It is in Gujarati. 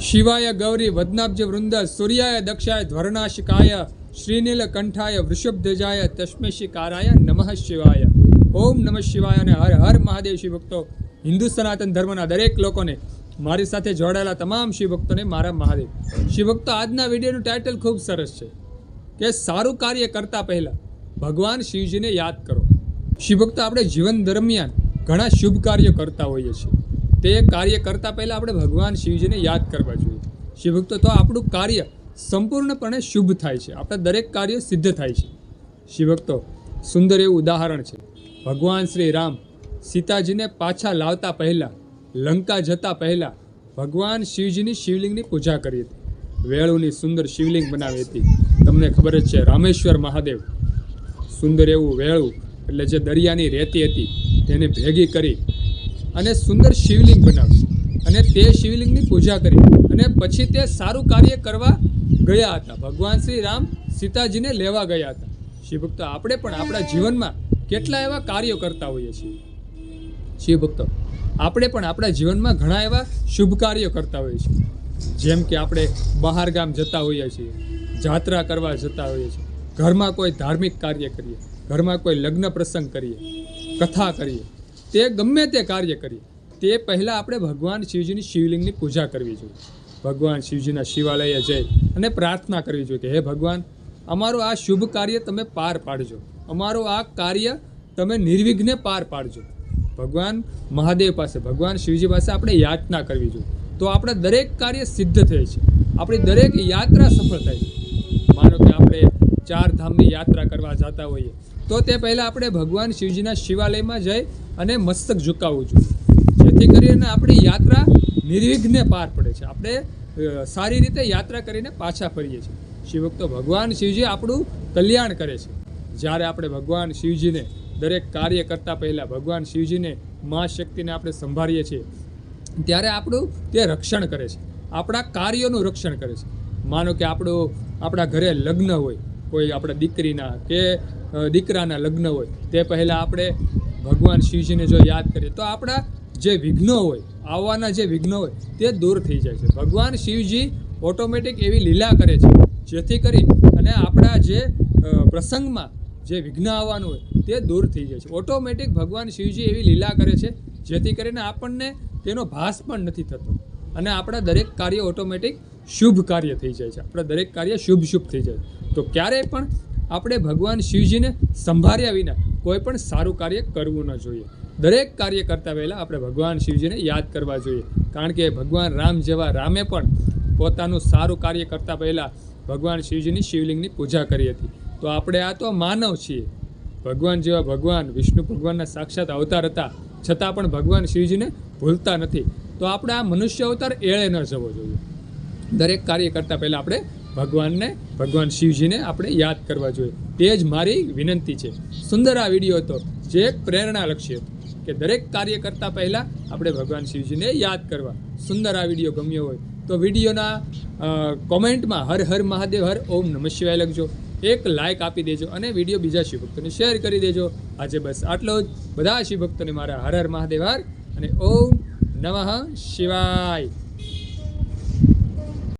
शिवाय गौरी वदनाब्ज वृंद सूर्याय दक्षाय ध्वरनाशिकाय श्रीनीलकंठाय वृषभध्वजाय तस्मेशिकाराय नमः शिवाय। ओम नमः शिवाय અને હર હર મહાદેવ શિવ ભક્તો। હિન્દુ સનાતન ધર્મના દરેક લોકોને, મારી સાથે જોડાયેલા તમામ શિવ ભક્તોને મારા મહાદેવ। શિવ ભક્તો, આજના વિડીયોનું ટાઇટલ ખૂબ સરસ છે કે સારું કાર્ય કરતા પહેલા ભગવાન શિવજીને યાદ કરો। શિવ ભક્તો, આપણે જીવન દરમિયાન ઘણા શુભ કાર્યો કરતા હોઈએ છીએ। તે કાર્ય કરતા પહેલા આપણે ભગવાન શિવજીને યાદ કરવા જોઈએ। શિવ ભક્તો, તો આપણું કાર્ય સંપૂર્ણપણે શુભ થાય છે, આપણા દરેક કાર્ય સિદ્ધ થાય છે। શિવ ભક્તો, સુંદર એવું ઉદાહરણ છે। ભગવાન શ્રી રામ સીતાજીને પાછા લાવતા પહેલાં, લંકા જતા પહેલાં ભગવાન શિવજીની શિવલિંગની પૂજા કરી હતી। વેળુની સુંદર શિવલિંગ બનાવી હતી। તમને ખબર જ છે, રામેશ્વર મહાદેવ સુંદર એવું વેળું એટલે જે દરિયાની રેતી હતી તેને ભેગી કરી અને સુંદર શિવલિંગ બનાવી અને તે શિવલિંગની પૂજા કરી અને પછી તે સારું કાર્ય કરવા ગયા હતા। ભગવાન શ્રી રામ સીતાજીને લેવા ગયા હતા। શિવ ભક્તો, આપણે પણ આપણા જીવનમાં કેટલા એવા કાર્યો કરતા હોઈએ છીએ। શિવ ભક્તો, આપણે પણ આપણા જીવનમાં ઘણા એવા શુભ કાર્યો કરતા હોઈએ છીએ। જેમ કે આપણે બહાર ગામ જતા હોઈએ છીએ, જાત્રા કરવા જતા હોઈએ છીએ, ઘરમાં કોઈ ધાર્મિક કાર્ય કરીએ, ઘરમાં કોઈ લગ્ન પ્રસંગ કરીએ, કથા કરીએ, તે ગમે તે કાર્ય કરીએ તે પહેલાં આપણે ભગવાન શિવજીની શિવલિંગની પૂજા કરવી જોઈએ। ભગવાન શિવજીના શિવાલયે જઈ અને પ્રાર્થના કરવી જોઈએ કે હે ભગવાન, અમારું આ શુભ કાર્ય તમે પાર પાડજો, અમારું આ કાર્ય તમે નિર્વિઘ્ને પાર પાડજો। ભગવાન મહાદેવ પાસે, ભગવાન શિવજી પાસે આપણે યાચના કરવી જોઈએ, તો આપણા દરેક કાર્ય સિદ્ધ થાય છે, આપણી દરેક યાત્રા સફળ થાય છે। માનો કે આપણે 4 ધામની યાત્રા કરવા જતા હોઈએ તો તે પહેલાં આપણે ભગવાન શિવજીના શિવાલયમાં જઈ અને મસ્તક ઝુકાવવું જોઈએ, જેથી કરીને આપણી યાત્રા નિર્વિઘ્ને પાર પડે છે, આપણે સારી રીતે યાત્રા કરીને પાછા ફરીએ છીએ। શિવભક્તો, ભગવાન શિવજી આપણું કલ્યાણ કરે છે। જ્યારે આપણે ભગવાન શિવજીને દરેક કાર્ય કરતાં પહેલાં ભગવાન શિવજીને મા શક્તિને આપણે સંભાળીએ છીએ ત્યારે આપણું તે રક્ષણ કરે છે, આપણા કાર્યોનું રક્ષણ કરે છે। માનો કે આપણા ઘરે લગ્ન હોય, કોઈ આપણા દીકરીના કે દીકરાના લગ્ન હોય, તે પહેલાં આપણે ભગવાન શિવજીને જો યાદ કરીએ તો આપણા જે વિઘ્નો હોય, આવવાના જે વિઘ્નો હોય તે દૂર થઈ જાય છે। ભગવાન શિવજી ઓટોમેટિક એવી લીલા કરે છે જેથી કરી અને આપણા જે પ્રસંગમાં જે વિઘ્ન આવવાનું હોય તે દૂર થઈ જાય છે। ઓટોમેટિક ભગવાન શિવજી એવી લીલા કરે છે જેથી કરીને આપણને તેનો ભાસ પણ નથી થતો અને આપણા દરેક કાર્ય ઓટોમેટિક શુભ કાર્ય થઈ જાય છે, આપણા દરેક કાર્ય શુભ થઈ જાય। તો ક્યારેય પણ આપણે ભગવાન શિવજીને સંભાળ્યા વિના કોઈ પણ સારું કાર્ય કરવું ન જોઈએ। દરેક કાર્ય કરતાં પહેલાં આપણે ભગવાન શિવજીને યાદ કરવા જોઈએ, કારણ કે ભગવાન રામ જેવા રામે પણ પોતાનું સારું કાર્ય કરતાં પહેલાં ભગવાન શિવજીની શિવલિંગની પૂજા કરી હતી। તો આપણે આ તો માનવ છીએ, ભગવાન જેવા ભગવાન વિષ્ણુ ભગવાનના સાક્ષાત અવતાર હતા છતાં પણ ભગવાન શિવજીને ભૂલતા નથી। તો આપણે આ મનુષ્ય અવતાર એળે ન જવો જોઈએ। દરેક કાર્ય કરતાં પહેલાં આપણે ભગવાન શિવજીને આપણે યાદ કરવા જોઈએ, તે જ મારી વિનંતી છે। સુંદર આ વિડીયો હતો જે એક પ્રેરણાલક્ષી હતો કે દરેક કાર્ય કરતાં પહેલાં આપણે ભગવાન શિવજીને યાદ કરવા। સુંદર આ વિડીયો ગમ્યો હોય તો વિડીયોના કોમેન્ટમાં હર હર મહાદેવ હર ઓમ નમઃ શિવાય લખજો, એક લાઇક આપી દેજો અને વિડીયો બીજા શિવભક્તોને શેર કરી દેજો। આજે બસ આટલો જ। બધા શિવભક્તોને મારા હર હર મહાદેવ હર અને ઓમ નમઃ શિવાય।